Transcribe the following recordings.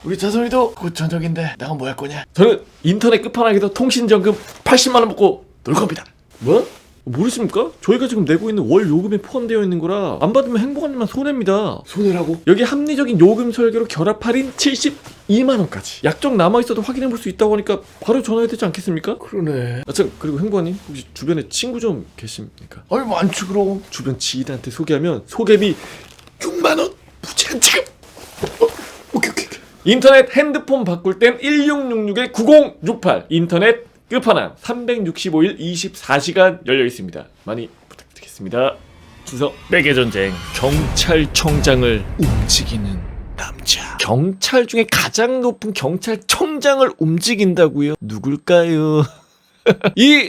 우리 자성이도 곧 저녁인데 나가 뭐 할 거냐? 저는 인터넷 끝판왕에서 통신전금 80만원 먹고 놀 겁니다. 뭐? 모르십니까? 저희가 지금 내고 있는 월 요금에 포함되어 있는 거라 안 받으면 행복한 일만 손해입니다. 손해라고? 여기 합리적인 요금 설계로 결합 할인 72만원까지 약정 남아있어도 확인해볼 수 있다고 하니까 바로 전화해야 되지 않겠습니까? 그러네. 참, 그리고 행복한님 혹시 주변에 친구 좀 계십니까? 아이 많지 그럼. 주변 지인한테 소개하면 소개비 6만원 무제한 지급. 오케이. 인터넷 핸드폰 바꿀 땐 1666-9068 인터넷 끝판왕 365일 24시간 열려 있습니다. 많이 부탁드리겠습니다. 순서 매개전쟁 경찰청장을 움직이는 남자. 경찰 중에 가장 높은 경찰청장을 움직인다고요? 누굴까요? 이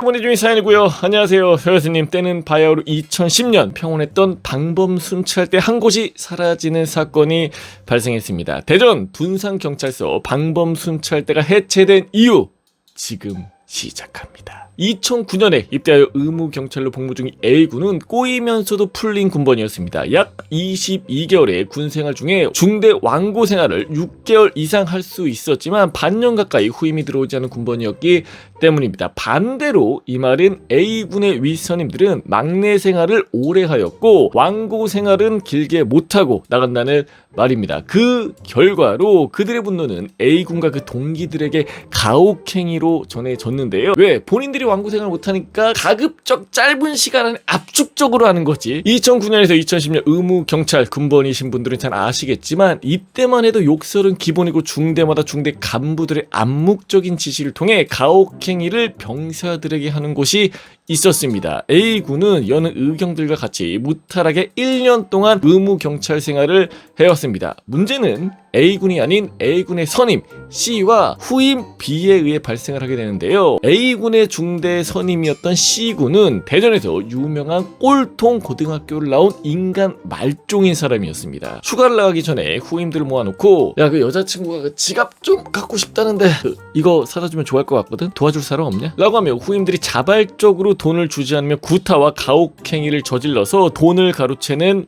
보내주신 사연이고요. 안녕하세요, 서여스님. 때는 바야흐로 2010년 평온했던 방범 순찰대 한 곳이 사라지는 사건이 발생했습니다. 대전 둔산경찰서 방범 순찰대가 해체된 이유 지금 시작합니다. 2009년에 입대하여 의무경찰로 복무 중인 A군은 꼬이면서도 풀린 군번이었습니다. 약 22개월의 군생활 중에 중대 왕고 생활을 6개월 이상 할 수 있었지만 반년 가까이 후임이 들어오지 않은 군번이었기 때문입니다. 반대로 이 말은 A군의 윗선임들은 막내 생활을 오래 하였고 왕고 생활은 길게 못하고 나간다는 말입니다. 그 결과로 그들의 분노는 A군과 그 동기들에게 가혹행위로 전해졌는데요. 왜? 본인들이 왕고 생활을 못하니까 가급적 짧은 시간 안에 압축적으로 하는 거지. 2009년에서 2010년 의무경찰 군번이신 분들은 잘 아시겠지만 이때만 해도 욕설은 기본이고 중대마다 중대 간부들의 암묵적인 지시를 통해 가혹행위를 병사들에게 하는 곳이 있었습니다. A군은 여느 의경들과 같이 무탈하게 1년 동안 의무경찰 생활을 해왔습니다. 문제는 A군이 아닌 A군의 선임 C와 후임 B에 의해 발생을 하게 되는데요. A군의 중대 선임이었던 C군은 대전에서 유명한 꼴통 고등학교를 나온 인간 말종인 사람이었습니다. 휴가를 나가기 전에 후임들을 모아놓고 야, 그 여자친구가 그 지갑 좀 갖고 싶다는데 이거 사다 주면 좋아할 것 같거든? 도와줄 사람 없냐? 라고 하며 후임들이 자발적으로 돈을 주지 않으면 구타와 가혹행위를 저질러서 돈을 가로채는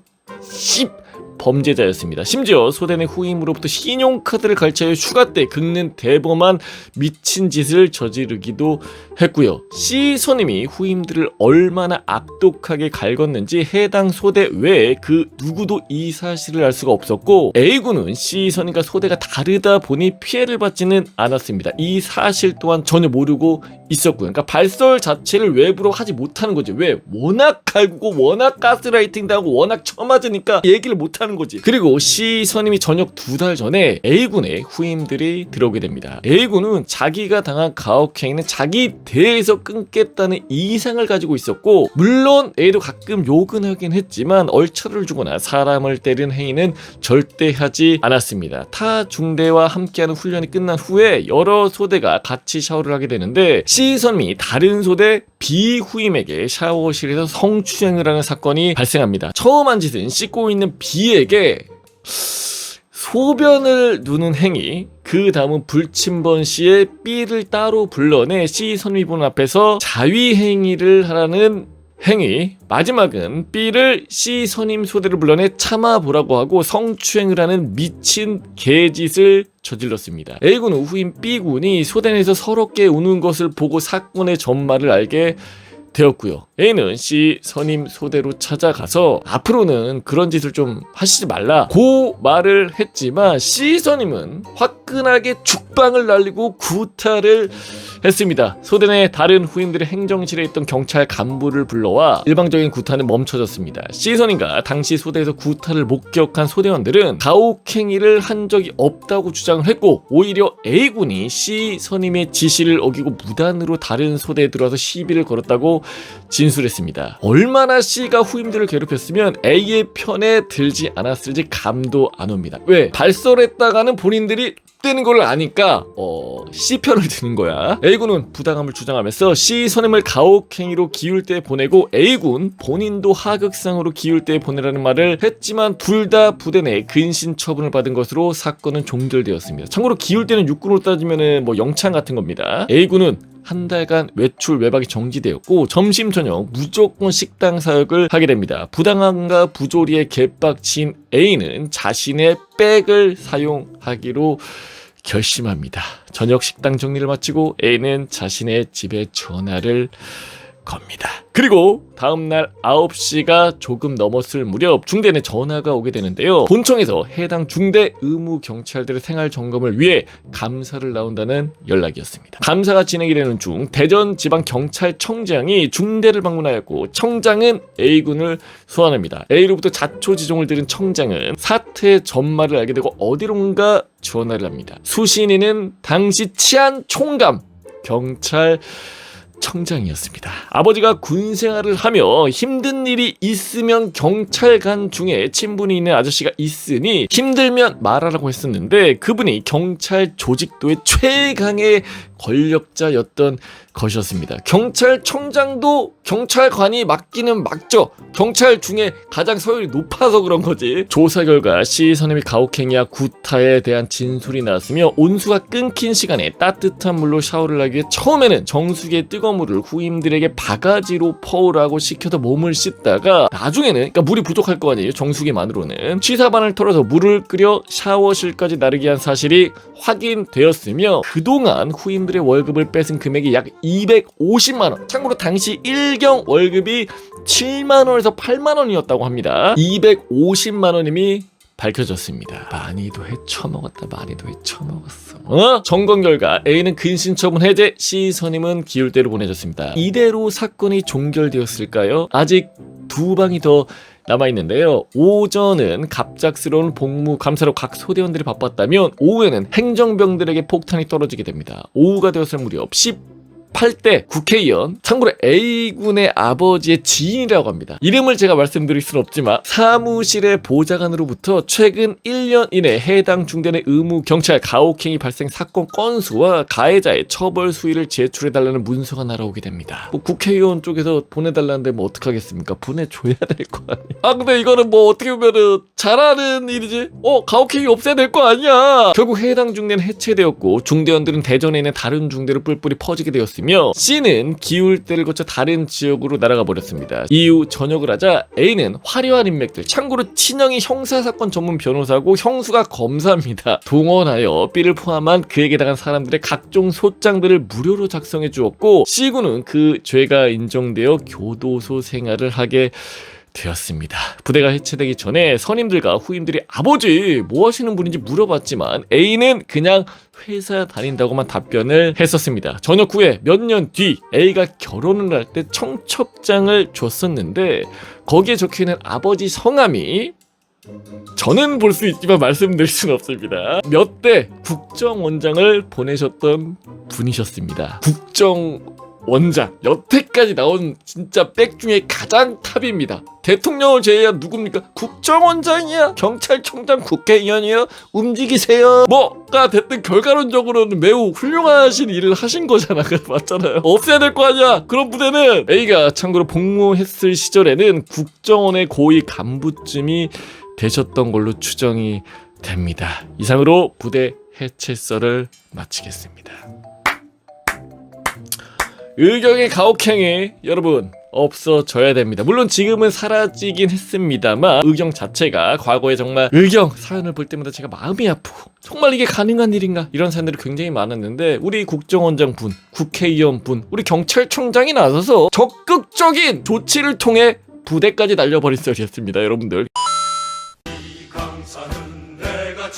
범죄자였습니다. 심지어 소대 내 후임으로부터 신용카드를 갈취하여 휴가 때 긁는 대범한 미친 짓을 저지르기도 했고요. C 선임이 후임들을 얼마나 악독하게 갈궜는지 해당 소대 외에 그 누구도 이 사실을 알 수가 없었고 A군은 C 선임과 소대가 다르다 보니 피해를 받지는 않았습니다. 이 사실 또한 전혀 모르고 있었고요. 그러니까 발설 자체를 외부로 하지 못하는 거지. 왜? 워낙 갈구고 워낙 가스라이팅 당하고 워낙 처맞으니까 얘기를 못하는 거지. 그리고 C 선임이 저녁 2달 전에 A군의 후임들이 들어오게 됩니다. A군은 자기가 당한 가혹행위는 자기 대에서 끊겠다는 이상을 가지고 있었고 물론 A도 가끔 욕은 하긴 했지만 얼차를 주거나 사람을 때리는 행위는 절대 하지 않았습니다. 타 중대와 함께하는 훈련이 끝난 후에 여러 소대가 같이 샤워를 하게 되는데 C 선임이 다른 소대 B 후임에게 샤워실에서 성추행을 하는 사건이 발생합니다. 처음 한 짓은 씻고 있는 B에게 소변을 누는 행위, 그 다음은 불침번 시에 B를 따로 불러내 C 선임이 보는 앞에서 자위 행위를 하라는 행위, 마지막은 B를 C 선임 소대를 불러내 참아보라고 하고 성추행을 하는 미친 개짓을 저질렀습니다. A군은 후임 B군이 소대 내에서 서럽게 우는 것을 보고 사건의 전말을 알게 되었고요. A는 C 선임 소대로 찾아가서 앞으로는 그런 짓을 좀 하시지 말라 고 말을 했지만 C 선임은 화끈하게 죽방을 날리고 구타를 했습니다. 소대 내 다른 후임들의 행정실에 있던 경찰 간부를 불러와 일방적인 구타는 멈춰졌습니다. C 선임과 당시 소대에서 구타를 목격한 소대원들은 가혹행위를 한 적이 없다고 주장을 했고 오히려 A군이 C 선임의 지시를 어기고 무단으로 다른 소대에 들어와서 시비를 걸었다고 진술했습니다. 얼마나 C가 후임들을 괴롭혔으면 A의 편에 들지 않았을지 감도 안 옵니다. 왜? 발설했다가는 본인들이 뜨는 걸 아니까 C 편을 드는 거야. A군은 부당함을 주장하면서 C 선임을 가혹행위로 기울대에 보내고 A군 본인도 하극상으로 기울대에 보내라는 말을 했지만 둘 다 부대 내 근신 처분을 받은 것으로 사건은 종결되었습니다. 참고로 기울대는 육군으로 따지면은 뭐 영창 같은 겁니다. A군은 한 달간 외출 외박이 정지되었고 점심 저녁 무조건 식당 사역을 하게 됩니다. 부당함과 부조리에 개빡친 A는 자신의 백을 사용하기로 결심합니다. 저녁 식당 정리를 마치고 A는 자신의 집에 전화를 겁니다. 그리고 다음날 9시가 조금 넘었을 무렵 중대에 전화가 오게 되는데요. 본청에서 해당 중대 의무 경찰들의 생활 점검을 위해 감사를 나온다는 연락이었습니다. 감사가 진행이 되는 중 대전지방경찰청장이 중대를 방문하였고 청장은 A군을 소환합니다. A로부터 자초지종을 들은 청장은 사태의 전말을 알게 되고 어디론가 전화를 합니다. 수신인은 당시 치안총감 경찰 청장이었습니다. 아버지가 군생활을 하며 힘든 일이 있으면 경찰관 중에 친분이 있는 아저씨가 있으니 힘들면 말하라고 했었는데 그분이 경찰 조직도의 최강의 권력자였던 것이었습니다. 경찰청장도 경찰관이 맞기는 맞죠. 경찰 중에 가장 서열이 높아서 그런 거지. 조사 결과 C 선임이 가혹행위와 구타에 대한 진술이 나왔으며 온수가 끊긴 시간에 따뜻한 물로 샤워를 하기 위해 처음에는 정수기에 뜨거운 물을 후임들에게 바가지로 퍼오라고 시켜서 몸을 씻다가 나중에는 그러니까 물이 부족할 거 아니에요. 정수기만으로는 취사반을 털어서 물을 끓여 샤워실까지 나르게 한 사실이 확인되었으며 그동안 후임들의 월급을 뺏은 금액이 약 250만원. 참고로 당시 일경 월급이 7만원에서 8만원이었다고 합니다. 250만원임이 밝혀졌습니다. 많이도 헤쳐먹었다. 많이도 헤쳐먹었어. 점검 결과 A는 근신처분 해제, C 선임은 기울대로 보내졌습니다. 이대로 사건이 종결되었을까요? 아직 두 방이 더 남아있는데요. 오전은 갑작스러운 복무 감사로 각 소대원들이 바빴다면 오후에는 행정병들에게 폭탄이 떨어지게 됩니다. 오후가 되었을 무렵 18대 국회의원, 참고로 A군의 아버지의 지인이라고 합니다. 이름을 제가 말씀드릴 수는 없지만 사무실의 보좌관으로부터 최근 1년 이내 해당 중대의 의무 경찰 가혹행위 발생 사건 건수와 가해자의 처벌 수위를 제출해달라는 문서가 날아오게 됩니다. 뭐 국회의원 쪽에서 보내달라는데 뭐 어떡하겠습니까? 보내줘야 될 거 아니야. 아 근데 이거는 뭐 어떻게 보면은 잘하는 일이지? 가혹행위 없애야 될 거 아니야. 결국 해당 중대는 해체되었고 중대원들은 대전에 있는 다른 중대로 뿔뿔이 퍼지게 되었습니다. C는 기울대를 거쳐 다른 지역으로 날아가 버렸습니다. 이후 전역을 하자 A는 화려한 인맥들, 참고로 친형이 형사사건 전문 변호사고 형수가 검사입니다. 동원하여 B를 포함한 그에게 당한 사람들의 각종 소장들을 무료로 작성해 주었고 C군은 그 죄가 인정되어 교도소 생활을 하게 되었습니다. 부대가 해체되기 전에 선임들과 후임들이 아버지 뭐 하시는 분인지 물어봤지만 A는 그냥 회사 다닌다고만 답변을 했었습니다. 전역 후에 몇 년 뒤 A가 결혼을 할 때 청첩장을 줬었는데 거기에 적혀있는 아버지 성함이 저는 볼 수 있지만 말씀드릴 수는 없습니다. 몇 대 국정원장을 보내셨던 분이셨습니다. 국정원장, 여태까지 나온 진짜 백 중에 가장 탑입니다. 대통령을 제외한 누굽니까? 국정원장이야, 경찰청장, 국회의원이야, 움직이세요. 뭐가 됐든 결과론적으로는 매우 훌륭하신 일을 하신 거잖아. 맞잖아요. 없애야 될 거 아니야. 그런 부대는 A가 참고로 복무했을 시절에는 국정원의 고위 간부쯤이 되셨던 걸로 추정이 됩니다. 이상으로 부대 해체설을 마치겠습니다. 의경의 가혹행위 여러분 없어져야 됩니다. 물론 지금은 사라지긴 했습니다만 의경 자체가 과거에 정말 의경 사연을 볼 때마다 제가 마음이 아프고 정말 이게 가능한 일인가 이런 사연들이 굉장히 많았는데 우리 국정원장 분, 국회의원 분, 우리 경찰청장이 나서서 적극적인 조치를 통해 부대까지 날려버린 썰이었습니다. 여러분들. 이 강사는 내가